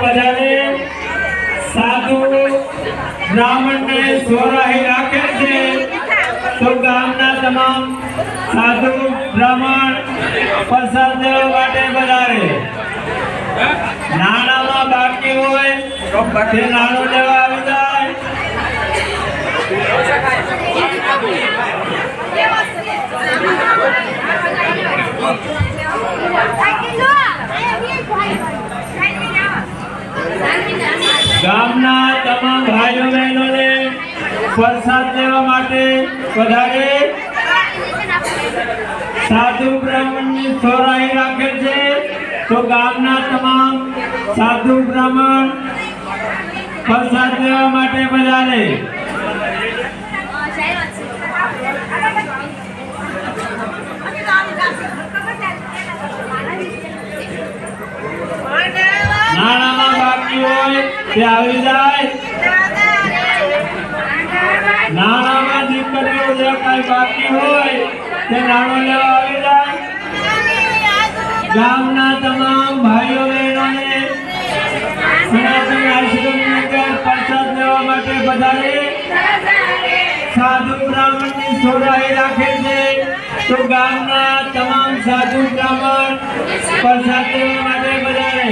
બધાને સાધુ બ્રાહ્મણ ને સોરાહી રાખે છે તો ગામના તમામ સાધુ બ્રાહ્મણ પ્રસાદ લેવા માટે પધારે। નાણામાં બાકી હોય તે નાણું લેવા આવી જાય। ગામના તમામ ભાઈઓ બહેનોને પ્રસાદ લેવા માટે પધારે। સાધુ બ્રાહ્મણની સોરાહી રાખે છે તો ગામના તમામ સાધુ બ્રાહ્મણ પ્રસાદ લેવા માટે પધારે। નાણામાં બાકી હોય તે આવી જાય। નાણામાં દીકરીઓ જે કઈ બાકી હોય તે નાણું લેવા આવી જાય। ગામના તમામ ભાઈઓ બહેનોને સનાતન આશ્રમની પ્રસાદ લેવા માટે પધારે। સાધુ બ્રાહ્મણની સોરાહી રાખે છે તો ગામના તમામ સાધુ બ્રાહ્મણ પ્રસાદ લેવા માટે પધારે।